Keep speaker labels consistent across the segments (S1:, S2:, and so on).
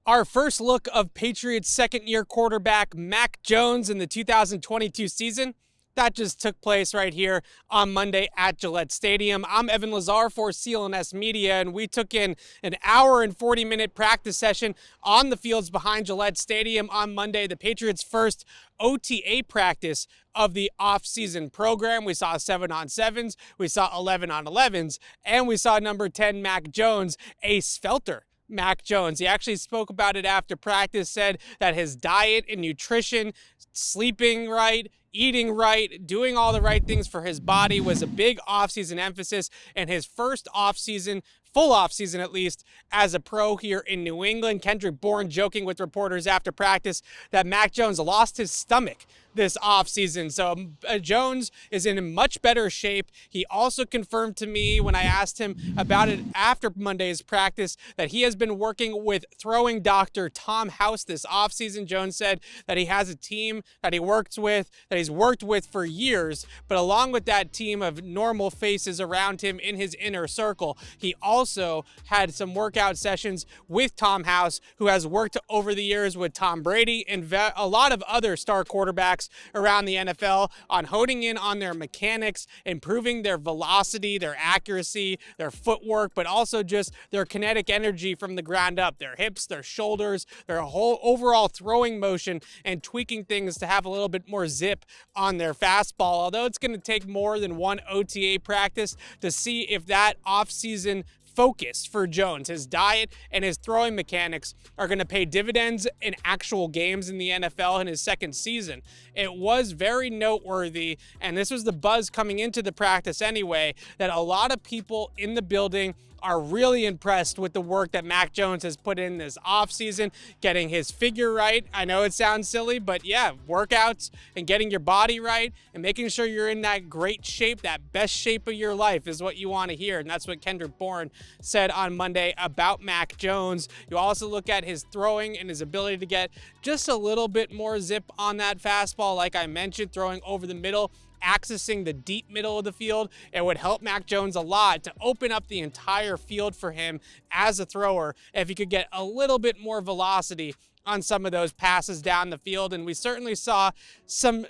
S1: Our first look of Patriots second-year quarterback Mac Jones in the 2022 season, that just took place right here on Monday at Gillette Stadium. I'm Evan Lazar for CLNS Media, and we took in an hour and 40-minute practice session on the fields behind Gillette Stadium on Monday, the Patriots' first OTA practice of the off-season program. We saw 7-on-7s, we saw 11-on-11s, and we saw number 10 Mac Jones, a svelter Mac Jones. He actually spoke about it after practice, said that his diet and nutrition, sleeping right, eating right, doing all the right things for his body was a big offseason emphasis, and his first offseason, full offseason at least, as a pro here in New England. Kendrick Perkins joking with reporters after practice that Mac Jones lost his stomach this offseason. So Jones is in much better shape. He also confirmed to me when I asked him about it after Monday's practice that he has been working with throwing doctor Tom House this offseason. Jones said that he has a team that he works with, that he's worked with for years, but along with that team of normal faces around him in his inner circle, he also had some workout sessions with Tom House, who has worked over the years with Tom Brady and a lot of other star quarterbacks around the NFL on honing in on their mechanics, improving their velocity, their accuracy, their footwork, but also just their kinetic energy from the ground up, their hips, their shoulders, their whole overall throwing motion, and tweaking things to have a little bit more zip on their fastball. Although it's going to take more than one OTA practice to see if that offseason focus for Jones, his diet and his throwing mechanics, are going to pay dividends in actual games in the NFL in his second season. It was very noteworthy, and this was the buzz coming into the practice anyway, that a lot of people in the building are really impressed with the work that Mac Jones has put in this offseason, getting his figure right. I know it sounds silly, but yeah, workouts and getting your body right and making sure you're in that great shape, that best shape of your life is what you want to hear. And that's what Kendrick Perkins said on Monday about Mac Jones. You also look at his throwing and his ability to get just a little bit more zip on that fastball. Like I mentioned, throwing over the middle, accessing the deep middle of the field. It would help Mac Jones a lot to open up the entire field for him as a thrower if he could get a little bit more velocity on some of those passes down the field. And we certainly saw some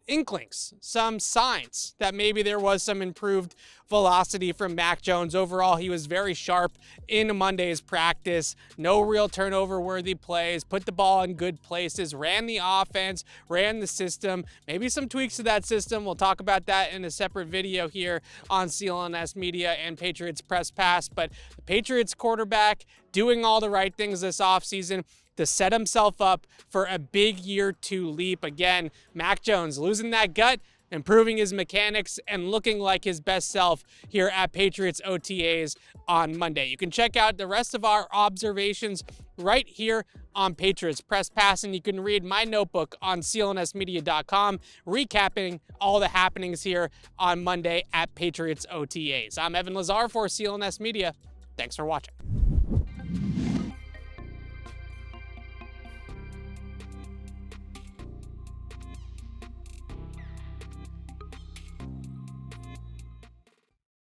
S1: inklings, some signs that maybe there was some improved velocity from Mac Jones. Overall, he was very sharp in Monday's practice. No real turnover-worthy plays, put the ball in good places, ran the offense, ran the system, maybe some tweaks to that system. We'll talk about that in a separate video here on CLNS Media and Patriots Press Pass. But the Patriots quarterback doing all the right things this offseason to set himself up for a big year 2 leap. Again, Mac Jones losing that gut, improving his mechanics, and looking like his best self here at Patriots OTAs on Monday. You can check out the rest of our observations right here on Patriots Press Pass, and you can read my notebook on clnsmedia.com recapping all the happenings here on Monday at Patriots OTAs. I'm Evan Lazar for CLNS Media. Thanks for watching.